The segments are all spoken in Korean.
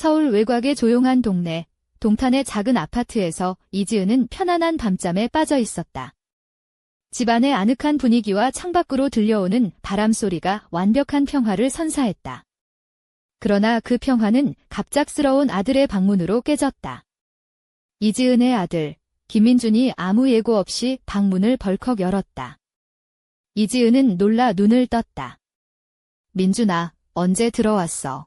서울 외곽의 조용한 동네, 동탄의 작은 아파트에서 이지은은 편안한 밤잠에 빠져 있었다. 집안의 아늑한 분위기와 창밖으로 들려오는 바람소리가 완벽한 평화를 선사했다. 그러나 그 평화는 갑작스러운 아들의 방문으로 깨졌다. 이지은의 아들, 김민준이 아무 예고 없이 방문을 벌컥 열었다. 이지은은 놀라 눈을 떴다. 민준아, 언제 들어왔어?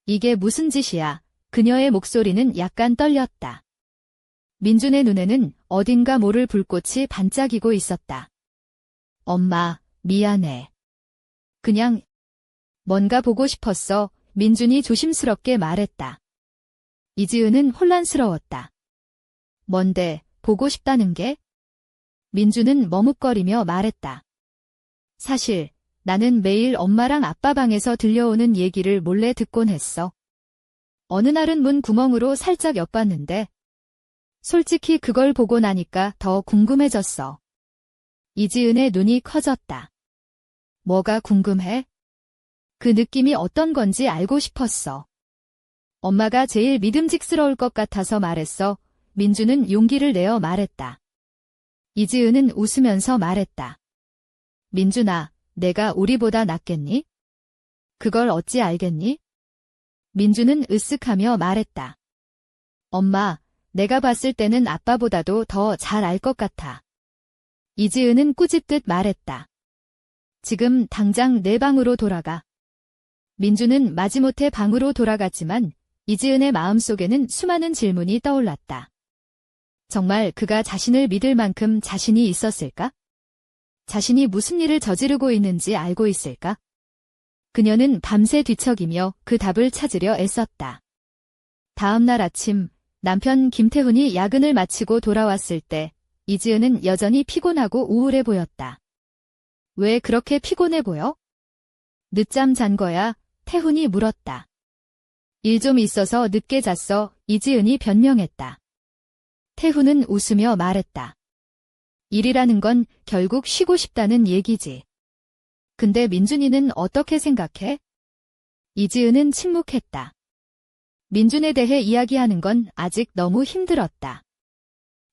이게 무슨 짓이야? 그녀의 목소리는 약간 떨렸다. 민준의 눈에는 어딘가 모를 불꽃이 반짝이고 있었다. 엄마, 미안해. 그냥 뭔가 보고 싶었어. 민준이 조심스럽게 말했다. 이지은은 혼란스러웠다. 뭔데, 보고 싶다는 게? 민준은 머뭇거리며 말했다. 사실 나는 매일 엄마랑 아빠 방에서 들려오는 얘기를 몰래 듣곤 했어. 어느 날은 문 구멍으로 살짝 엿봤는데 솔직히 그걸 보고 나니까 더 궁금해졌어. 이지은의 눈이 커졌다. 뭐가 궁금해? 그 느낌이 어떤 건지 알고 싶었어. 엄마가 제일 믿음직스러울 것 같아서 말했어. 민준은 용기를 내어 말했다. 이지은은 웃으면서 말했다. 민준아, 내가 우리보다 낫겠니? 그걸 어찌 알겠니? 민준은 으쓱하며 말했다. 엄마, 내가 봤을 때는 아빠보다도 더 잘 알 것 같아. 이지은은 꾸짖듯 말했다. 지금 당장 내 방으로 돌아가. 민준은 마지못해 방으로 돌아갔지만 이지은의 마음속에는 수많은 질문이 떠올랐다. 정말 그가 자신을 믿을 만큼 자신이 있었을까? 자신이 무슨 일을 저지르고 있는지 알고 있을까? 그녀는 밤새 뒤척이며 그 답을 찾으려 애썼다. 다음 날 아침 남편 김태훈이 야근을 마치고 돌아왔을 때 이지은은 여전히 피곤하고 우울해 보였다. 왜 그렇게 피곤해 보여? 늦잠 잔 거야? 태훈이 물었다. 일 좀 있어서 늦게 잤어. 이지은이 변명했다. 태훈은 웃으며 말했다. 일이라는 건 결국 쉬고 싶다는 얘기지. 근데 민준이는 어떻게 생각해? 이지은은 침묵했다. 민준에 대해 이야기하는 건 아직 너무 힘들었다.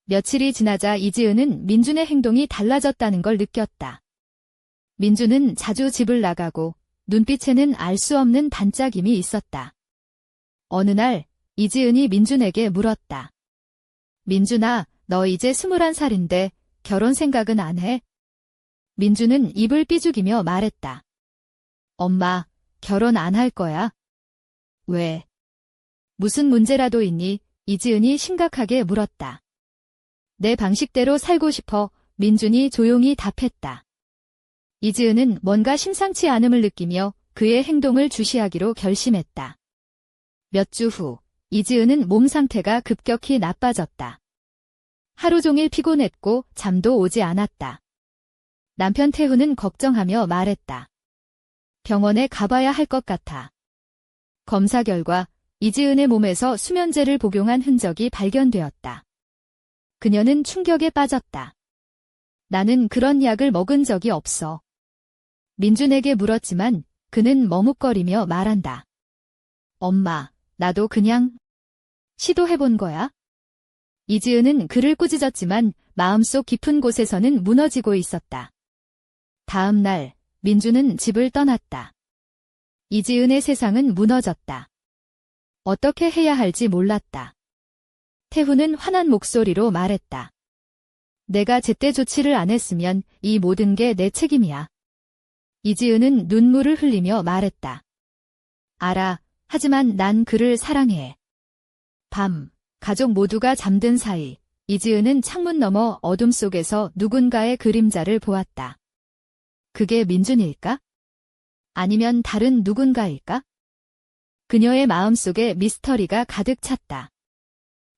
며칠이 지나자 이지은은 민준의 행동이 달라졌다는 걸 느꼈다. 민준은 자주 집을 나가고 눈빛에는 알 수 없는 반짝임이 있었다. 어느 날 이지은이 민준에게 물었다. 민준아, 너 이제 21살인데 결혼 생각은 안 해? 민준은 입을 삐죽이며 말했다. 엄마, 결혼 안 할 거야. 왜? 무슨 문제라도 있니? 이지은이 심각하게 물었다. 내 방식대로 살고 싶어. 민준이 조용히 답했다. 이지은은 뭔가 심상치 않음을 느끼며 그의 행동을 주시하기로 결심했다. 몇 주 후, 이지은은 몸 상태가 급격히 나빠졌다. 하루 종일 피곤했고 잠도 오지 않았다. 남편 태훈은 걱정하며 말했다. 병원에 가봐야 할 것 같아. 검사 결과 이지은의 몸에서 수면제를 복용한 흔적이 발견되었다. 그녀는 충격에 빠졌다. 나는 그런 약을 먹은 적이 없어. 민준에게 물었지만 그는 머뭇거리며 말한다. 엄마, 나도 그냥 시도해본 거야. 이지은은 그를 꾸짖었지만 마음속 깊은 곳에서는 무너지고 있었다. 다음 날 민준은 집을 떠났다. 이지은의 세상은 무너졌다. 어떻게 해야 할지 몰랐다. 태훈은 화난 목소리로 말했다. 내가 제때 조치를 안 했으면 이 모든 게 내 책임이야. 이지은은 눈물을 흘리며 말했다. 알아. 하지만 난 그를 사랑해. 밤, 가족 모두가 잠든 사이, 이지은은 창문 너머 어둠 속에서 누군가의 그림자를 보았다. 그게 민준일까? 아니면 다른 누군가일까? 그녀의 마음속에 미스터리가 가득 찼다.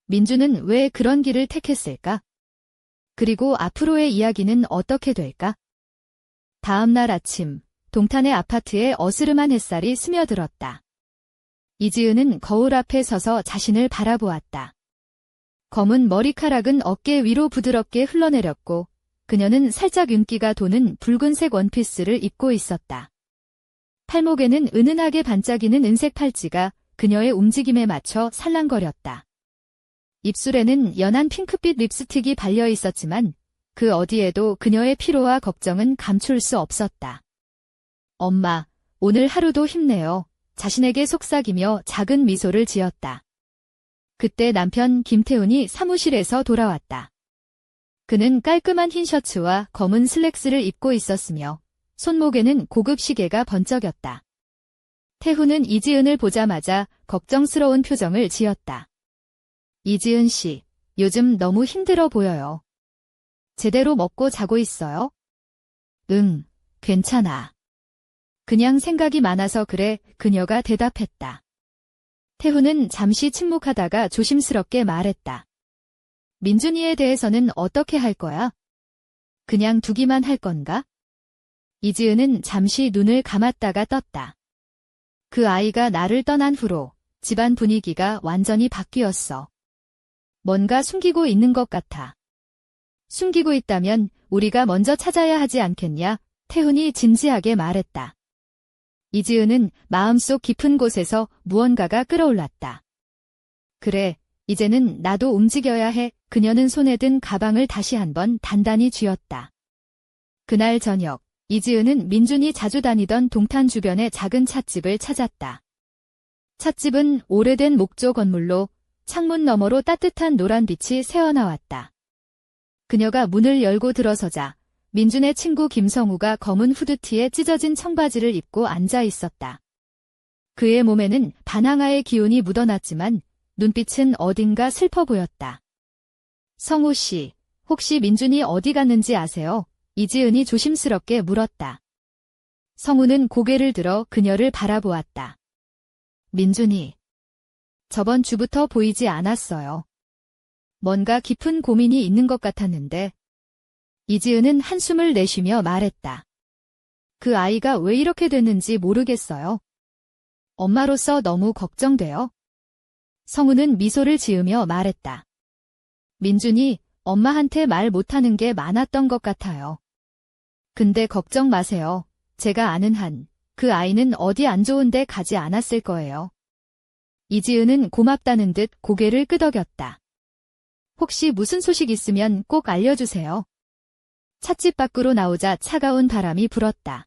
민준은 왜 그런 길을 택했을까? 그리고 앞으로의 이야기는 어떻게 될까? 다음 날 아침, 동탄의 아파트에 어스름한 햇살이 스며들었다. 이지은은 거울 앞에 서서 자신을 바라보았다. 검은 머리카락은 어깨 위로 부드럽게 흘러내렸고 그녀는 살짝 윤기가 도는 붉은색 원피스를 입고 있었다. 팔목에는 은은하게 반짝이는 은색 팔찌가 그녀의 움직임에 맞춰 살랑거렸다. 입술에는 연한 핑크빛 립스틱이 발려 있었지만 그 어디에도 그녀의 피로와 걱정은 감출 수 없었다. 엄마, 오늘 하루도 힘내요. 자신에게 속삭이며 작은 미소를 지었다. 그때 남편 김태훈이 사무실에서 돌아왔다. 그는 깔끔한 흰 셔츠와 검은 슬랙스를 입고 있었으며 손목에는 고급 시계가 번쩍였다. 태훈은 이지은을 보자마자 걱정스러운 표정을 지었다. 이지은 씨, 요즘 너무 힘들어 보여요. 제대로 먹고 자고 있어요? 응, 괜찮아. 그냥 생각이 많아서 그래, 그녀가 대답했다. 태훈은 잠시 침묵하다가 조심스럽게 말했다. 민준이에 대해서는 어떻게 할 거야? 그냥 두기만 할 건가? 이지은은 잠시 눈을 감았다가 떴다. 그 아이가 나를 떠난 후로 집안 분위기가 완전히 바뀌었어. 뭔가 숨기고 있는 것 같아. 숨기고 있다면 우리가 먼저 찾아야 하지 않겠냐? 태훈이 진지하게 말했다. 이지은은 마음속 깊은 곳에서 무언가가 끌어올랐다. 그래, 이제는 나도 움직여야 해. 그녀는 손에 든 가방을 다시 한번 단단히 쥐었다. 그날 저녁, 이지은은 민준이 자주 다니던 동탄 주변의 작은 찻집을 찾았다. 찻집은 오래된 목조 건물로 창문 너머로 따뜻한 노란빛이 새어나왔다. 그녀가 문을 열고 들어서자 민준의 친구 김성우가 검은 후드티에 찢어진 청바지를 입고 앉아 있었다. 그의 몸에는 반항아의 기운이 묻어났지만 눈빛은 어딘가 슬퍼 보였다. 성우 씨, 혹시 민준이 어디 갔는지 아세요? 이지은이 조심스럽게 물었다. 성우는 고개를 들어 그녀를 바라보았다. 민준이. 저번 주부터 보이지 않았어요. 뭔가 깊은 고민이 있는 것 같았는데. 이지은은 한숨을 내쉬며 말했다. 그 아이가 왜 이렇게 됐는지 모르겠어요. 엄마로서 너무 걱정돼요. 성우는 미소를 지으며 말했다. 민준이 엄마한테 말 못하는 게 많았던 것 같아요. 근데 걱정 마세요. 제가 아는 한 그 아이는 어디 안 좋은 데 가지 않았을 거예요. 이지은은 고맙다는 듯 고개를 끄덕였다. 혹시 무슨 소식 있으면 꼭 알려주세요. 찻집 밖으로 나오자 차가운 바람이 불었다.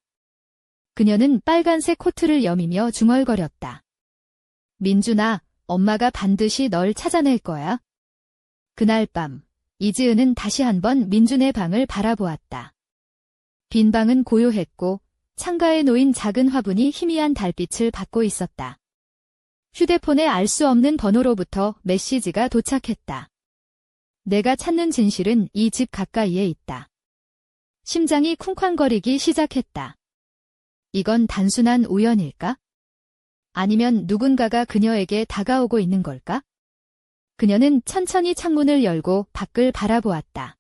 그녀는 빨간색 코트를 여미며 중얼거렸다. 민준아, 엄마가 반드시 널 찾아낼 거야. 그날 밤, 이지은은 다시 한번 민준의 방을 바라보았다. 빈 방은 고요했고 창가에 놓인 작은 화분이 희미한 달빛을 받고 있었다. 휴대폰에 알 수 없는 번호로부터 메시지가 도착했다. 내가 찾는 진실은 이 집 가까이에 있다. 심장이 쿵쾅거리기 시작했다. 이건 단순한 우연일까? 아니면 누군가가 그녀에게 다가오고 있는 걸까? 그녀는 천천히 창문을 열고 밖을 바라보았다.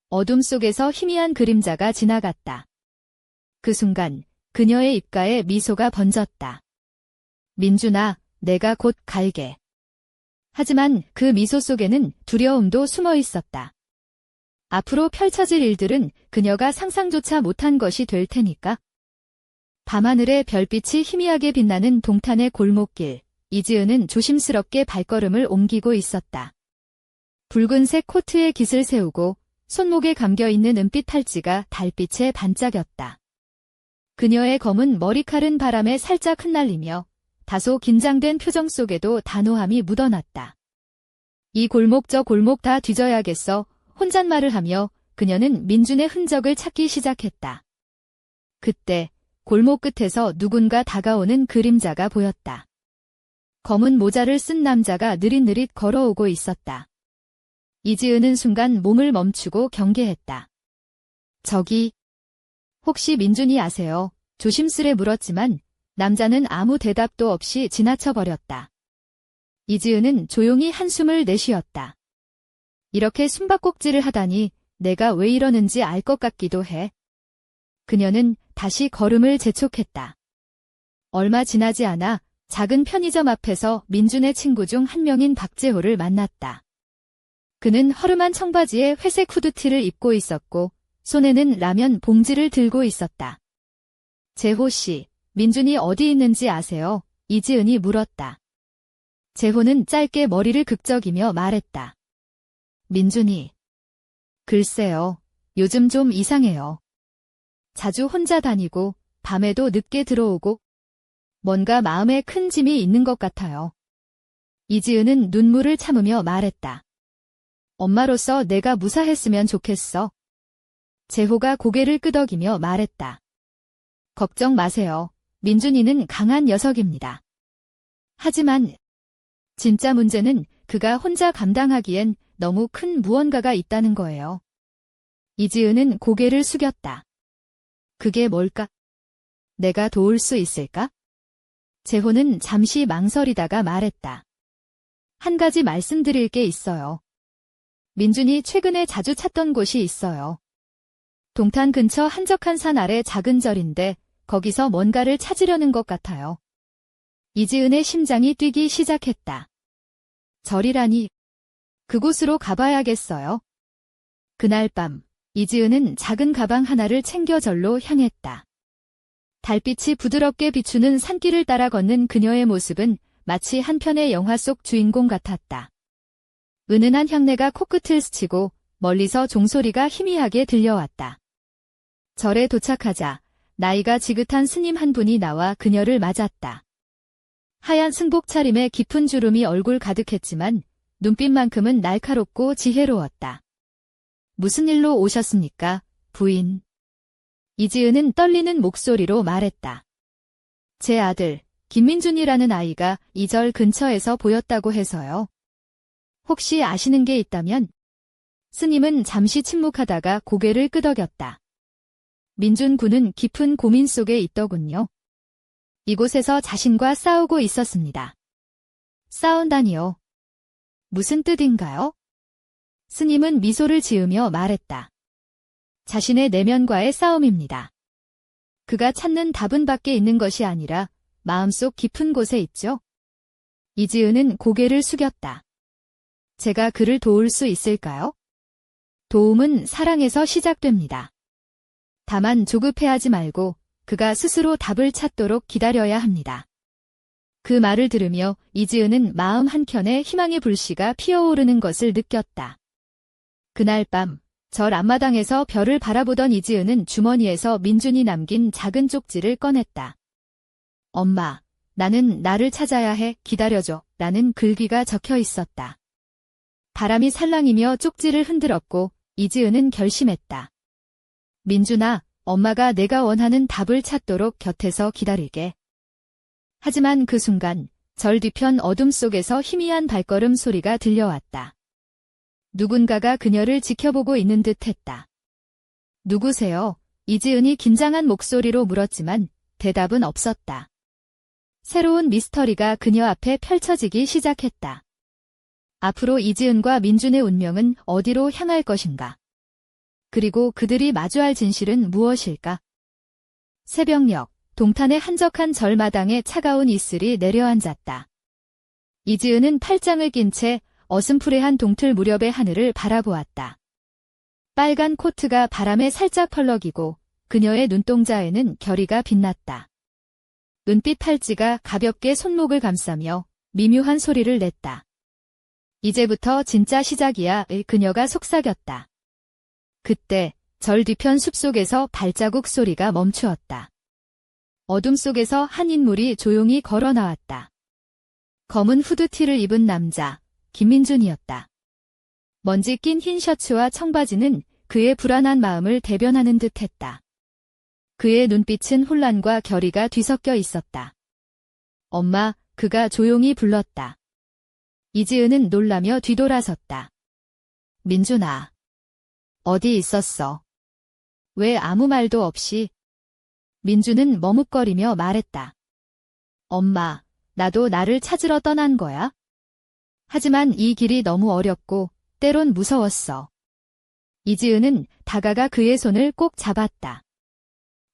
어둠 속에서 희미한 그림자가 지나갔다. 그 순간 그녀의 입가에 미소가 번졌다. 민준아, 내가 곧 갈게. 하지만 그 미소 속에는 두려움도 숨어 있었다. 앞으로 펼쳐질 일들은 그녀가 상상조차 못한 것이 될 테니까. 밤하늘에 별빛이 희미하게 빛나는 동탄의 골목길, 이지은은 조심스럽게 발걸음을 옮기고 있었다. 붉은색 코트에 깃을 세우고 손목에 감겨있는 은빛 팔찌가 달빛에 반짝였다. 그녀의 검은 머리칼은 바람에 살짝 흩날리며 다소 긴장된 표정 속에도 단호함이 묻어났다. 이 골목 저 골목 다 뒤져야겠어. 혼잣말을 하며 그녀는 민준의 흔적을 찾기 시작했다. 그때 골목 끝에서 누군가 다가오는 그림자가 보였다. 검은 모자를 쓴 남자가 느릿느릿 걸어오고 있었다. 이지은은 순간 몸을 멈추고 경계했다. 저기, 혹시 민준이 아세요? 조심스레 물었지만 남자는 아무 대답도 없이 지나쳐버렸다. 이지은은 조용히 한숨을 내쉬었다. 이렇게 숨바꼭질을 하다니 내가 왜 이러는지 알 것 같기도 해. 그녀는 다시 걸음을 재촉했다. 얼마 지나지 않아 작은 편의점 앞에서 민준의 친구 중 한 명인 박재호를 만났다. 그는 허름한 청바지에 회색 후드티를 입고 있었고 손에는 라면 봉지를 들고 있었다. 재호 씨, 민준이 어디 있는지 아세요? 이지은이 물었다. 재호는 짧게 머리를 극적이며 말했다. 민준이. 글쎄요. 요즘 좀 이상해요. 자주 혼자 다니고 밤에도 늦게 들어오고 뭔가 마음에 큰 짐이 있는 것 같아요. 이지은은 눈물을 참으며 말했다. 엄마로서 내가 무사했으면 좋겠어. 재호가 고개를 끄덕이며 말했다. 걱정 마세요. 민준이는 강한 녀석입니다. 하지만 진짜 문제는 그가 혼자 감당하기엔 너무 큰 무언가가 있다는 거예요. 이지은은 고개를 숙였다. 그게 뭘까? 내가 도울 수 있을까? 재호는 잠시 망설이다가 말했다. 한 가지 말씀드릴 게 있어요. 민준이 최근에 자주 찾던 곳이 있어요. 동탄 근처 한적한 산 아래 작은 절인데 거기서 뭔가를 찾으려는 것 같아요. 이지은의 심장이 뛰기 시작했다. 절이라니. 그곳으로 가봐야겠어요. 그날 밤, 이지은은 작은 가방 하나를 챙겨 절로 향했다. 달빛이 부드럽게 비추는 산길을 따라 걷는 그녀의 모습은 마치 한 편의 영화 속 주인공 같았다. 은은한 향내가 코끝을 스치고 멀리서 종소리가 희미하게 들려왔다. 절에 도착하자 나이가 지긋한 스님 한 분이 나와 그녀를 맞았다. 하얀 승복 차림에 깊은 주름이 얼굴 가득했지만 눈빛만큼은 날카롭고 지혜로웠다. 무슨 일로 오셨습니까, 부인? 이지은은 떨리는 목소리로 말했다. 제 아들, 김민준이라는 아이가 이 절 근처에서 보였다고 해서요. 혹시 아시는 게 있다면? 스님은 잠시 침묵하다가 고개를 끄덕였다. 민준 군은 깊은 고민 속에 있더군요. 이곳에서 자신과 싸우고 있었습니다. 싸운다니요. 무슨 뜻인가요? 스님은 미소를 지으며 말했다. 자신의 내면과의 싸움입니다. 그가 찾는 답은 밖에 있는 것이 아니라 마음속 깊은 곳에 있죠. 이지은은 고개를 숙였다. 제가 그를 도울 수 있을까요? 도움은 사랑에서 시작됩니다. 다만 조급해하지 말고 그가 스스로 답을 찾도록 기다려야 합니다. 그 말을 들으며 이지은은 마음 한켠에 희망의 불씨가 피어오르는 것을 느꼈다. 그날 밤, 절 앞마당에서 별을 바라보던 이지은은 주머니에서 민준이 남긴 작은 쪽지를 꺼냈다. 엄마, 나는 나를 찾아야 해, 기다려줘, 라는 글귀가 적혀 있었다. 바람이 살랑이며 쪽지를 흔들었고 이지은은 결심했다. 민준아, 엄마가 내가 원하는 답을 찾도록 곁에서 기다릴게. 하지만 그 순간 절 뒤편 어둠 속에서 희미한 발걸음 소리가 들려왔다. 누군가가 그녀를 지켜보고 있는 듯 했다. 누구세요? 이지은이 긴장한 목소리로 물었지만 대답은 없었다. 새로운 미스터리가 그녀 앞에 펼쳐지기 시작했다. 앞으로 이지은과 민준의 운명은 어디로 향할 것인가? 그리고 그들이 마주할 진실은 무엇일까? 새벽녘, 동탄의 한적한 절마당에 차가운 이슬이 내려앉았다. 이지은은 팔짱을 낀 채 어슴푸레한 동틀 무렵의 하늘을 바라보았다. 빨간 코트가 바람에 살짝 펄럭이고 그녀의 눈동자에는 결의가 빛났다. 은빛 팔찌가 가볍게 손목을 감싸며 미묘한 소리를 냈다. 이제부터 진짜 시작이야, 그녀가 속삭였다. 그때 절 뒤편 숲속에서 발자국 소리가 멈추었다. 어둠 속에서 한 인물이 조용히 걸어 나왔다. 검은 후드티를 입은 남자, 김민준이었다. 먼지 낀 흰 셔츠와 청바지는 그의 불안한 마음을 대변하는 듯했다. 그의 눈빛은 혼란과 결의가 뒤섞여 있었다. 엄마, 그가 조용히 불렀다. 이지은은 놀라며 뒤돌아섰다. 민준아. 어디 있었어? 왜 아무 말도 없이? 민준은 머뭇거리며 말했다. 엄마, 나도 나를 찾으러 떠난 거야. 하지만 이 길이 너무 어렵고 때론 무서웠어. 이지은은 다가가 그의 손을 꼭 잡았다.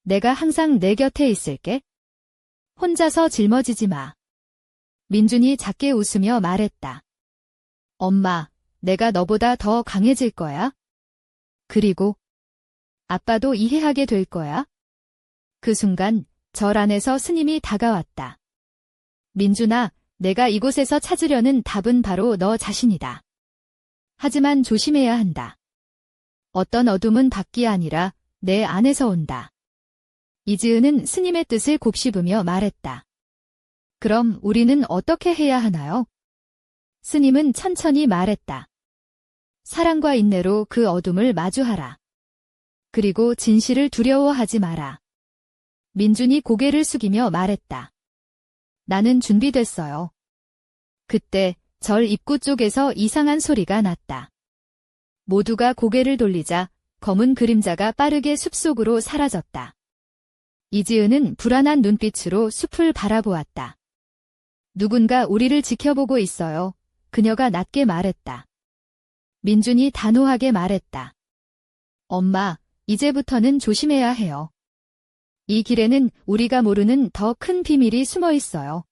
내가 항상 내 곁에 있을게. 혼자서 짊어지지 마. 민준이 작게 웃으며 말했다. 엄마, 내가 너보다 더 강해질 거야. 그리고 아빠도 이해하게 될 거야. 그 순간 절 안에서 스님이 다가왔다. 민준아, 내가 이곳에서 찾으려는 답은 바로 너 자신이다. 하지만 조심해야 한다. 어떤 어둠은 밖이 아니라 내 안에서 온다. 이지은은 스님의 뜻을 곱씹으며 말했다. 그럼 우리는 어떻게 해야 하나요? 스님은 천천히 말했다. 사랑과 인내로 그 어둠을 마주하라. 그리고 진실을 두려워하지 마라. 민준이 고개를 숙이며 말했다. 나는 준비됐어요. 그때 절 입구 쪽에서 이상한 소리가 났다. 모두가 고개를 돌리자 검은 그림자가 빠르게 숲속으로 사라졌다. 이지은은 불안한 눈빛으로 숲을 바라보았다. 누군가 우리를 지켜보고 있어요. 그녀가 낮게 말했다. 민준이 단호하게 말했다. 엄마, 이제부터는 조심해야 해요. 이 길에는 우리가 모르는 더 큰 비밀이 숨어 있어요.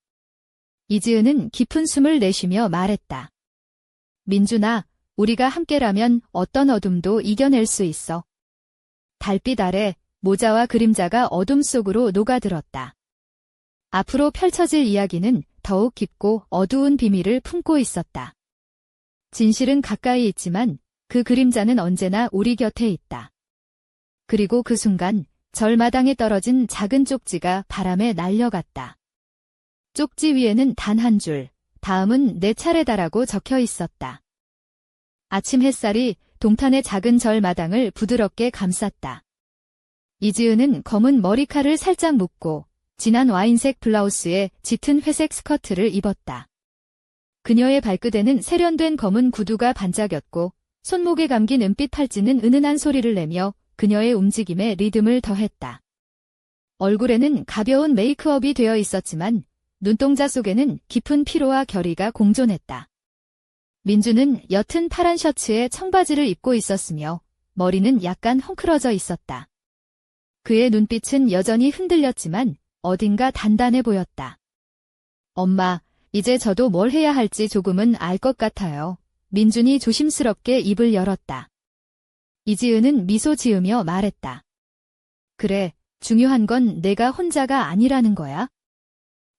이지은은 깊은 숨을 내쉬며 말했다. 민준아, 우리가 함께라면 어떤 어둠도 이겨낼 수 있어. 달빛 아래 모자와 그림자가 어둠 속으로 녹아들었다. 앞으로 펼쳐질 이야기는 더욱 깊고 어두운 비밀을 품고 있었다. 진실은 가까이 있지만 그 그림자는 언제나 우리 곁에 있다. 그리고 그 순간 절마당에 떨어진 작은 쪽지가 바람에 날려갔다. 쪽지 위에는 단 한 줄, 다음은 내 차례다라고 적혀 있었다. 아침 햇살이 동탄의 작은 절마당을 부드럽게 감쌌다. 이지은은 검은 머리칼을 살짝 묶고 진한 와인색 블라우스에 짙은 회색 스커트를 입었다. 그녀의 발끝에는 세련된 검은 구두가 반짝였고 손목에 감긴 은빛 팔찌는 은은한 소리를 내며 그녀의 움직임에 리듬을 더했다. 얼굴에는 가벼운 메이크업이 되어 있었지만 눈동자 속에는 깊은 피로와 결의가 공존했다. 민주는 옅은 파란 셔츠에 청바지를 입고 있었으며 머리는 약간 헝클어져 있었다. 그의 눈빛은 여전히 흔들렸지만 어딘가 단단해 보였다. 엄마, 이제 저도 뭘 해야 할지 조금은 알 것 같아요. 민준이 조심스럽게 입을 열었다. 이지은은 미소 지으며 말했다. 그래, 중요한 건 내가 혼자가 아니라는 거야.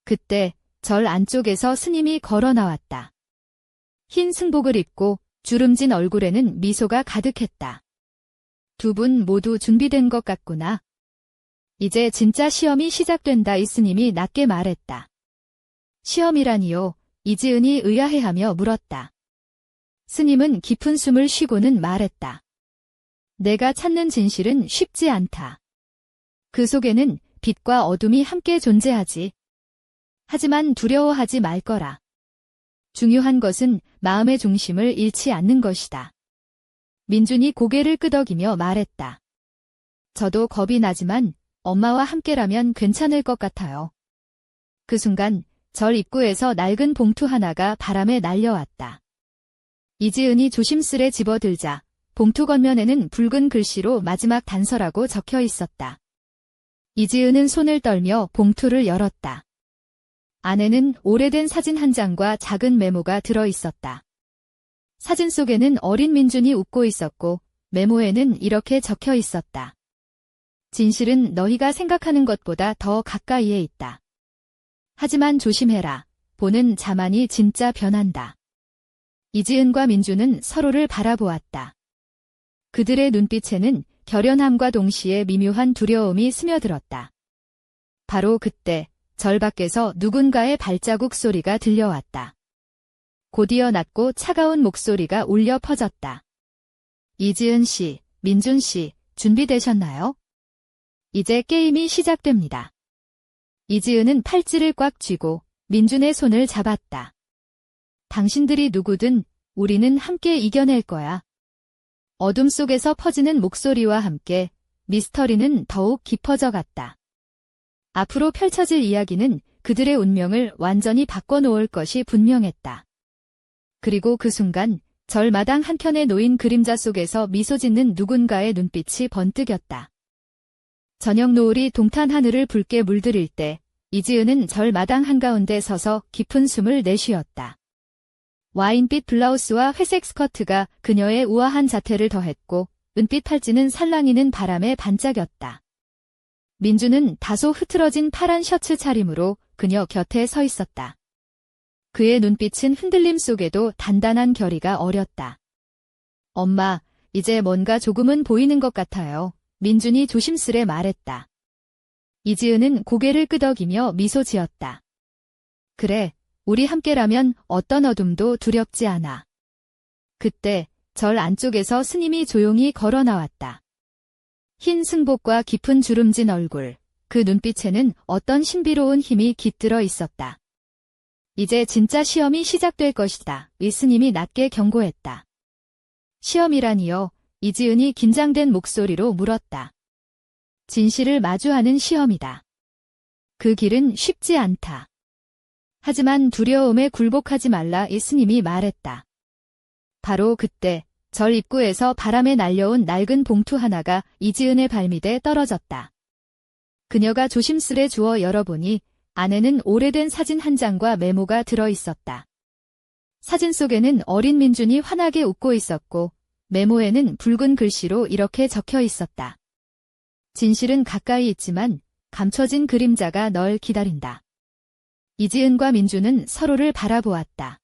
그때 절 안쪽에서 스님이 걸어 나왔다. 흰 승복을 입고 주름진 얼굴에는 미소가 가득했다. 두 분 모두 준비된 것 같구나. 이제 진짜 시험이 시작된다. 이 스님이 낮게 말했다. 시험이라니요? 이지은이 의아해하며 물었다. 스님은 깊은 숨을 쉬고는 말했다. 내가 찾는 진실은 쉽지 않다. 그 속에는 빛과 어둠이 함께 존재하지. 하지만 두려워하지 말 거라. 중요한 것은 마음의 중심을 잃지 않는 것이다. 민준이 고개를 끄덕이며 말했다. 저도 겁이 나지만 엄마와 함께라면 괜찮을 것 같아요. 그 순간 절 입구에서 낡은 봉투 하나가 바람에 날려왔다. 이지은이 조심스레 집어들자 봉투 겉면에는 붉은 글씨로 마지막 단서라고 적혀 있었다. 이지은은 손을 떨며 봉투를 열었다. 안에는 오래된 사진 한 장과 작은 메모가 들어 있었다. 사진 속에는 어린 민준이 웃고 있었고 메모에는 이렇게 적혀 있었다. 진실은 너희가 생각하는 것보다 더 가까이에 있다. 하지만 조심해라. 보는 자만이 진짜 변한다. 이지은과 민준은 서로를 바라보았다. 그들의 눈빛에는 결연함과 동시에 미묘한 두려움이 스며들었다. 바로 그때 절 밖에서 누군가의 발자국 소리가 들려왔다. 곧이어 낮고 차가운 목소리가 울려 퍼졌다. 이지은 씨, 민준 씨, 준비되셨나요? 이제 게임이 시작됩니다. 이지은은 팔찌를 꽉 쥐고 민준의 손을 잡았다. 당신들이 누구든 우리는 함께 이겨낼 거야. 어둠 속에서 퍼지는 목소리와 함께 미스터리는 더욱 깊어져 갔다. 앞으로 펼쳐질 이야기는 그들의 운명을 완전히 바꿔놓을 것이 분명했다. 그리고 그 순간 절마당 한켠에 놓인 그림자 속에서 미소 짓는 누군가의 눈빛이 번뜩였다. 저녁 노을이 동탄 하늘을 붉게 물들일 때 이지은은 절마당 한가운데 서서 깊은 숨을 내쉬었다. 와인빛 블라우스와 회색 스커트가 그녀의 우아한 자태를 더했고 은빛 팔찌는 살랑이는 바람에 반짝였다. 민주는 다소 흐트러진 파란 셔츠 차림으로 그녀 곁에 서 있었다. 그의 눈빛은 흔들림 속에도 단단한 결의가 어렸다. 엄마, 이제 뭔가 조금은 보이는 것 같아요. 민준이 조심스레 말했다. 이지은은 고개를 끄덕이며 미소 지었다. 그래, 우리 함께라면 어떤 어둠도 두렵지 않아. 그때 절 안쪽에서 스님이 조용히 걸어 나왔다. 흰 승복과 깊은 주름진 얼굴, 그 눈빛에는 어떤 신비로운 힘이 깃들어 있었다. 이제 진짜 시험이 시작될 것이다. 이 스님이 낮게 경고했다. 시험이라니요? 이지은이 긴장된 목소리로 물었다. 진실을 마주하는 시험이다. 그 길은 쉽지 않다. 하지만 두려움에 굴복하지 말라. 이 스님이 말했다. 바로 그때 절 입구에서 바람에 날려온 낡은 봉투 하나가 이지은의 발밑에 떨어졌다. 그녀가 조심스레 주워 열어보니 안에는 오래된 사진 한 장과 메모가 들어있었다. 사진 속에는 어린 민준이 환하게 웃고 있었고 메모에는 붉은 글씨로 이렇게 적혀 있었다. 진실은 가까이 있지만 감춰진 그림자가 널 기다린다. 이지은과 민준은 서로를 바라보았다.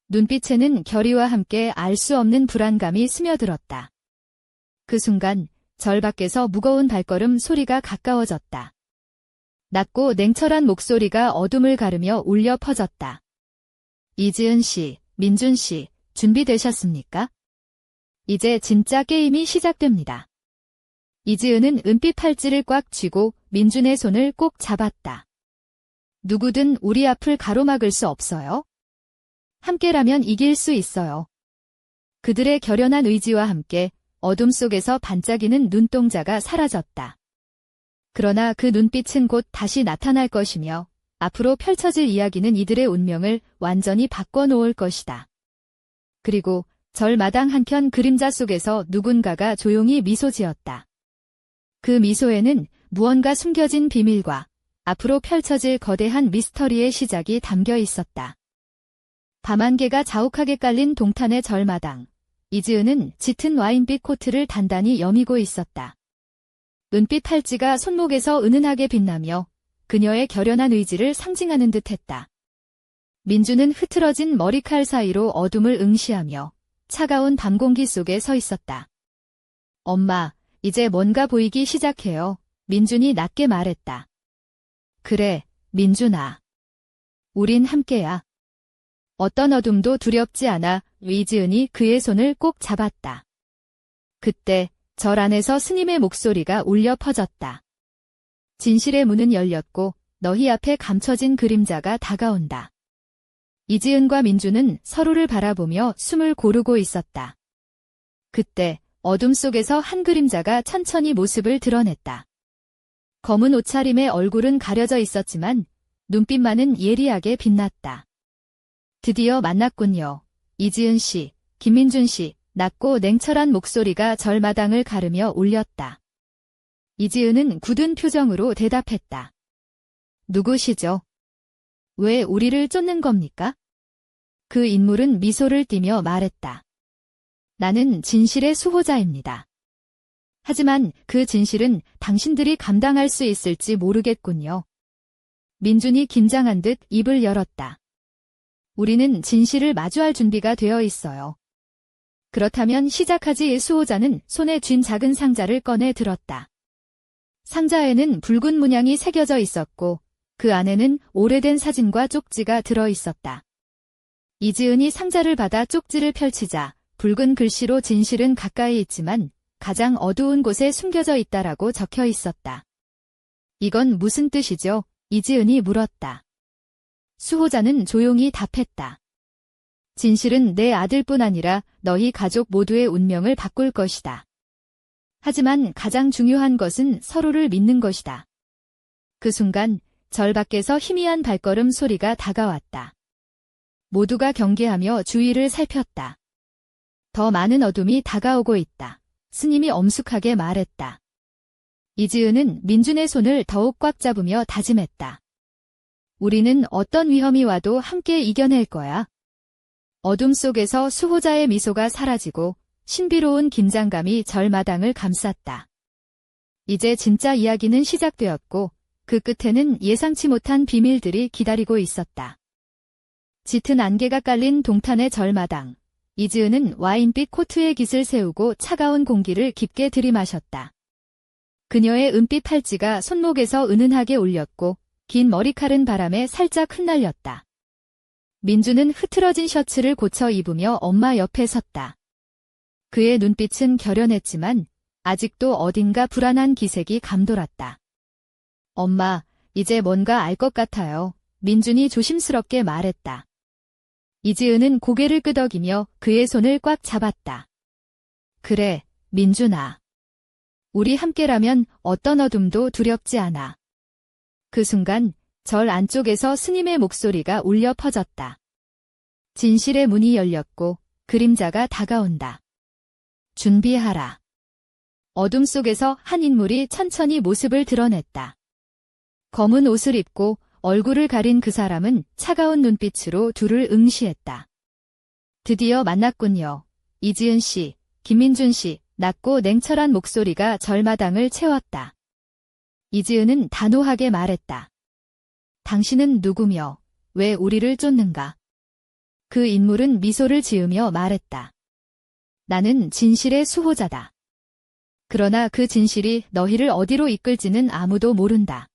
눈빛에는 결의와 함께 알 수 없는 불안감이 스며들었다. 그 순간 절 밖에서 무거운 발걸음 소리가 가까워졌다. 낮고 냉철한 목소리가 어둠을 가르며 울려 퍼졌다. 이지은 씨, 민준 씨, 준비되셨습니까? 이제 진짜 게임이 시작됩니다. 이지은은 은빛 팔찌를 꽉 쥐고 민준의 손을 꼭 잡았다. 누구든 우리 앞을 가로막을 수 없어요. 함께라면 이길 수 있어요. 그들의 결연한 의지와 함께 어둠 속에서 반짝이는 눈동자가 사라졌다. 그러나 그 눈빛은 곧 다시 나타날 것이며 앞으로 펼쳐질 이야기는 이들의 운명을 완전히 바꿔놓을 것이다. 그리고 절마당 한켠 그림자 속에서 누군가가 조용히 미소 지었다. 그 미소에는 무언가 숨겨진 비밀과 앞으로 펼쳐질 거대한 미스터리의 시작이 담겨 있었다. 밤안개가 자욱하게 깔린 동탄의 절마당. 이지은은 짙은 와인빛 코트를 단단히 여미고 있었다. 은빛 팔찌가 손목에서 은은하게 빛나며 그녀의 결연한 의지를 상징하는 듯했다. 민주는 흐트러진 머리칼 사이로 어둠을 응시하며 차가운 밤 공기 속에 서 있었다. 엄마, 이제 뭔가 보이기 시작해요. 민준이 낮게 말했다. 그래, 민준아. 우린 함께야. 어떤 어둠도 두렵지 않아. 이지은이 그의 손을 꼭 잡았다. 그때 절 안에서 스님의 목소리가 울려 퍼졌다. 진실의 문은 열렸고 너희 앞에 감춰진 그림자가 다가온다. 이지은과 민주는 서로를 바라보며 숨을 고르고 있었다. 그때 어둠 속에서 한 그림자가 천천히 모습을 드러냈다. 검은 옷차림의 얼굴은 가려져 있었지만 눈빛만은 예리하게 빛났다. 드디어 만났군요. 이지은 씨, 김민준 씨, 낮고 냉철한 목소리가 절마당을 가르며 울렸다. 이지은은 굳은 표정으로 대답했다. 누구시죠? 왜 우리를 쫓는 겁니까? 그 인물은 미소를 띠며 말했다. 나는 진실의 수호자입니다. 하지만 그 진실은 당신들이 감당할 수 있을지 모르겠군요. 민준이 긴장한 듯 입을 열었다. 우리는 진실을 마주할 준비가 되어 있어요. 그렇다면 시작하지. 수호자는 손에 쥔 작은 상자를 꺼내 들었다. 상자에는 붉은 문양이 새겨져 있었고 그 안에는 오래된 사진과 쪽지가 들어 있었다. 이지은이 상자를 받아 쪽지를 펼치자 붉은 글씨로 진실은 가까이 있지만 가장 어두운 곳에 숨겨져 있다라고 적혀 있었다. 이건 무슨 뜻이죠? 이지은이 물었다. 수호자는 조용히 답했다. 진실은 내 아들뿐 아니라 너희 가족 모두의 운명을 바꿀 것이다. 하지만 가장 중요한 것은 서로를 믿는 것이다. 그 순간 절 밖에서 희미한 발걸음 소리가 다가왔다. 모두가 경계하며 주위를 살폈다. 더 많은 어둠이 다가오고 있다. 스님이 엄숙하게 말했다. 이지은은 민준의 손을 더욱 꽉 잡으며 다짐했다. 우리는 어떤 위험이 와도 함께 이겨낼 거야. 어둠 속에서 수호자의 미소가 사라지고 신비로운 긴장감이 절마당을 감쌌다. 이제 진짜 이야기는 시작되었고 그 끝에는 예상치 못한 비밀들이 기다리고 있었다. 짙은 안개가 깔린 동탄의 절마당. 이지은은 와인빛 코트에 깃을 세우고 차가운 공기를 깊게 들이마셨다. 그녀의 은빛 팔찌가 손목에서 은은하게 울렸고 긴 머리칼은 바람에 살짝 흩날렸다. 민주는 흐트러진 셔츠를 고쳐 입으며 엄마 옆에 섰다. 그의 눈빛은 결연했지만 아직도 어딘가 불안한 기색이 감돌았다. 엄마, 이제 뭔가 알 것 같아요. 민준이 조심스럽게 말했다. 이지은은 고개를 끄덕이며 그의 손을 꽉 잡았다. 그래, 민준아. 우리 함께라면 어떤 어둠도 두렵지 않아. 그 순간 절 안쪽에서 스님의 목소리가 울려 퍼졌다. 진실의 문이 열렸고 그림자가 다가온다. 준비하라. 어둠 속에서 한 인물이 천천히 모습을 드러냈다. 검은 옷을 입고 얼굴을 가린 그 사람은 차가운 눈빛으로 둘을 응시했다. 드디어 만났군요. 이지은 씨, 김민준 씨, 낮고 냉철한 목소리가 절마당을 채웠다. 이지은은 단호하게 말했다. 당신은 누구며 왜 우리를 쫓는가? 그 인물은 미소를 지으며 말했다. 나는 진실의 수호자다. 그러나 그 진실이 너희를 어디로 이끌지는 아무도 모른다.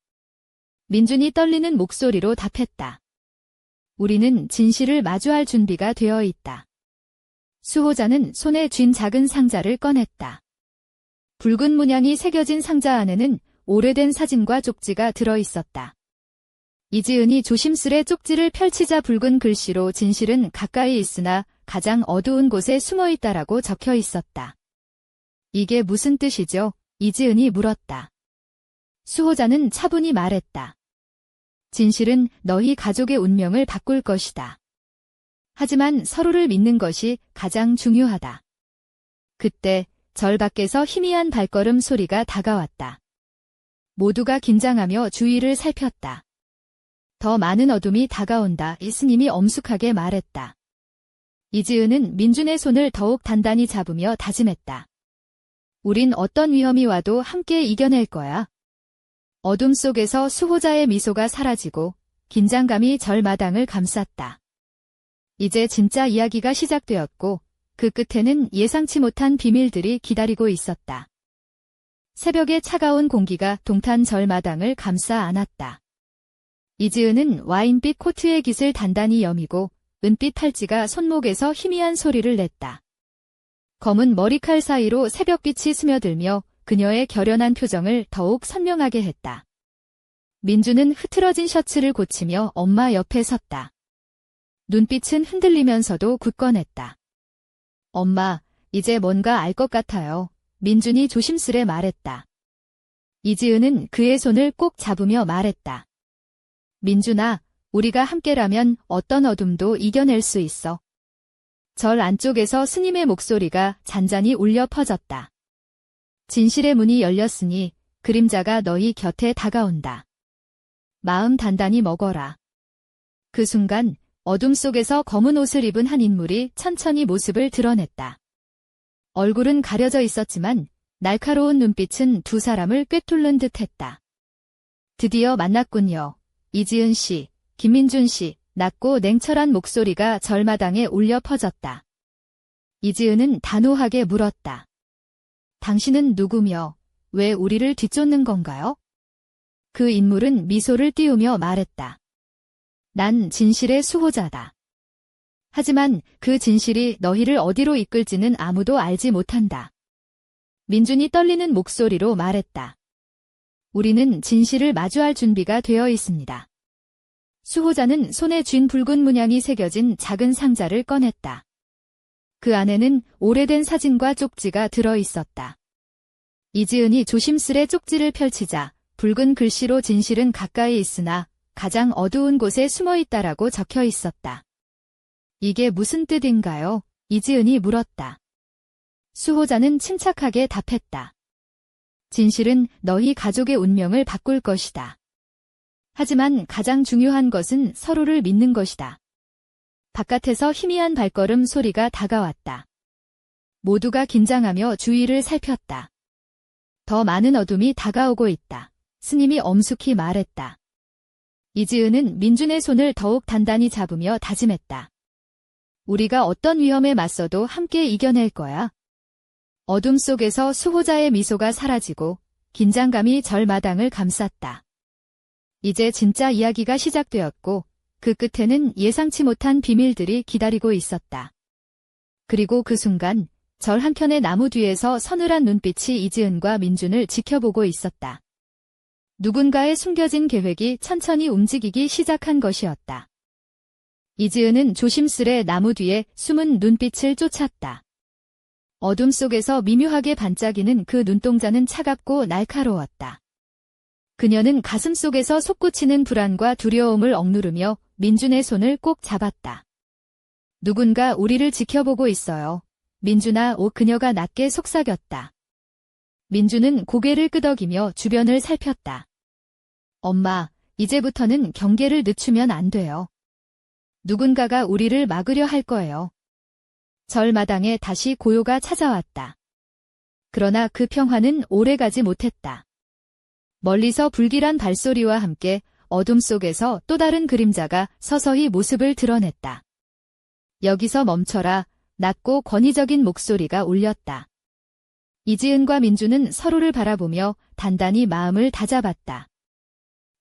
민준이 떨리는 목소리로 답했다. 우리는 진실을 마주할 준비가 되어 있다. 수호자는 손에 쥔 작은 상자를 꺼냈다. 붉은 문양이 새겨진 상자 안에는 오래된 사진과 쪽지가 들어 있었다. 이지은이 조심스레 쪽지를 펼치자 붉은 글씨로 진실은 가까이 있으나 가장 어두운 곳에 숨어 있다라고 적혀 있었다. 이게 무슨 뜻이죠? 이지은이 물었다. 수호자는 차분히 말했다. 진실은 너희 가족의 운명을 바꿀 것이다. 하지만 서로를 믿는 것이 가장 중요하다. 그때 절 밖에서 희미한 발걸음 소리가 다가왔다. 모두가 긴장하며 주위를 살폈다. 더 많은 어둠이 다가온다. 이 스님이 엄숙하게 말했다. 이지은은 민준의 손을 더욱 단단히 잡으며 다짐했다. 우린 어떤 위험이 와도 함께 이겨낼 거야. 어둠 속에서 수호자의 미소가 사라지고 긴장감이 절마당을 감쌌다. 이제 진짜 이야기가 시작되었고 그 끝에는 예상치 못한 비밀들이 기다리고 있었다. 새벽의 차가운 공기가 동탄 절마당을 감싸 안았다. 이지은은 와인빛 코트의 깃을 단단히 여미고 은빛 팔찌가 손목에서 희미한 소리를 냈다. 검은 머리칼 사이로 새벽빛이 스며들며 그녀의 결연한 표정을 더욱 선명하게 했다. 민주는 흐트러진 셔츠를 고치며 엄마 옆에 섰다. 눈빛은 흔들리면서도 굳건했다. 엄마, 이제 뭔가 알 것 같아요. 민준이 조심스레 말했다. 이지은은 그의 손을 꼭 잡으며 말했다. 민준아, 우리가 함께라면 어떤 어둠도 이겨낼 수 있어. 절 안쪽에서 스님의 목소리가 잔잔히 울려 퍼졌다. 진실의 문이 열렸으니 그림자가 너희 곁에 다가온다. 마음 단단히 먹어라. 그 순간 어둠 속에서 검은 옷을 입은 한 인물이 천천히 모습을 드러냈다. 얼굴은 가려져 있었지만 날카로운 눈빛은 두 사람을 꿰뚫는 듯했다. 드디어 만났군요. 이지은 씨, 김민준 씨, 낮고 냉철한 목소리가 절마당에 울려 퍼졌다. 이지은은 단호하게 물었다. 당신은 누구며 왜 우리를 뒤쫓는 건가요? 그 인물은 미소를 띄우며 말했다. 난 진실의 수호자다. 하지만 그 진실이 너희를 어디로 이끌지는 아무도 알지 못한다. 민준이 떨리는 목소리로 말했다. 우리는 진실을 마주할 준비가 되어 있습니다. 수호자는 손에 쥔 붉은 문양이 새겨진 작은 상자를 꺼냈다. 그 안에는 오래된 사진과 쪽지가 들어 있었다. 이지은이 조심스레 쪽지를 펼치자 붉은 글씨로 진실은 가까이 있으나 가장 어두운 곳에 숨어 있다라고 적혀 있었다. 이게 무슨 뜻인가요? 이지은이 물었다. 수호자는 침착하게 답했다. 진실은 너희 가족의 운명을 바꿀 것이다. 하지만 가장 중요한 것은 서로를 믿는 것이다. 바깥에서 희미한 발걸음 소리가 다가왔다. 모두가 긴장하며 주위를 살폈다. 더 많은 어둠이 다가오고 있다. 스님이 엄숙히 말했다. 이지은은 민준의 손을 더욱 단단히 잡으며 다짐했다. 우리가 어떤 위험에 맞서도 함께 이겨낼 거야. 어둠 속에서 수호자의 미소가 사라지고 긴장감이 절마당을 감쌌다. 이제 진짜 이야기가 시작되었고 그 끝에는 예상치 못한 비밀들이 기다리고 있었다. 그리고 그 순간 절 한켠의 나무 뒤에서 서늘한 눈빛이 이지은과 민준을 지켜보고 있었다. 누군가의 숨겨진 계획이 천천히 움직이기 시작한 것이었다. 이지은은 조심스레 나무 뒤에 숨은 눈빛을 쫓았다. 어둠 속에서 미묘하게 반짝이는 그 눈동자는 차갑고 날카로웠다. 그녀는 가슴 속에서 솟구치는 불안과 두려움을 억누르며 민준의 손을 꼭 잡았다. 누군가 우리를 지켜보고 있어요. 민준아, 그녀가 낮게 속삭였다. 민준은 고개를 끄덕이며 주변을 살폈다. 엄마, 이제부터는 경계를 늦추면 안 돼요. 누군가가 우리를 막으려 할 거예요. 절마당에 다시 고요가 찾아왔다. 그러나 그 평화는 오래가지 못했다. 멀리서 불길한 발소리와 함께 어둠 속에서 또 다른 그림자가 서서히 모습을 드러냈다. 여기서 멈춰라, 낮고 권위적인 목소리가 울렸다. 이지은과 민준은 서로를 바라보며 단단히 마음을 다잡았다.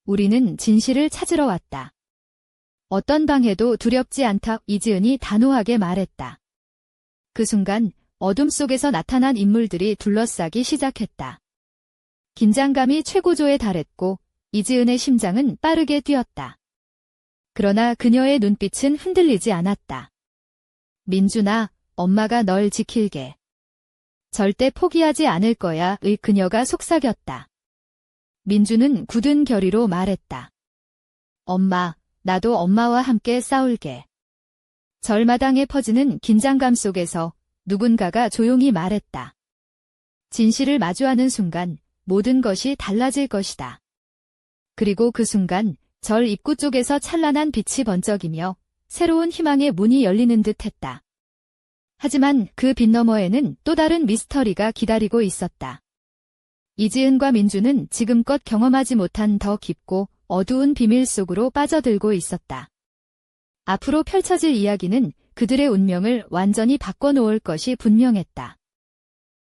우리는 진실을 찾으러 왔다. 어떤 방해도 두렵지 않다. 이지은이 단호하게 말했다. 그 순간 어둠 속에서 나타난 인물들이 둘러싸기 시작했다. 긴장감이 최고조에 달했고 이지은의 심장은 빠르게 뛰었다. 그러나 그녀의 눈빛은 흔들리지 않았다. 민준아, 엄마가 널 지킬게. 절대 포기하지 않을 거야. 그녀가 속삭였다. 민준은 굳은 결의로 말했다. 엄마, 나도 엄마와 함께 싸울게. 절마당에 퍼지는 긴장감 속에서 누군가가 조용히 말했다. 진실을 마주하는 순간 모든 것이 달라질 것이다. 그리고 그 순간 절 입구 쪽에서 찬란한 빛이 번쩍이며 새로운 희망의 문이 열리는 듯 했다. 하지만 그 빛 너머에는 또 다른 미스터리가 기다리고 있었다. 이지은과 민준은 지금껏 경험하지 못한 더 깊고 어두운 비밀 속으로 빠져들고 있었다. 앞으로 펼쳐질 이야기는 그들의 운명을 완전히 바꿔놓을 것이 분명했다.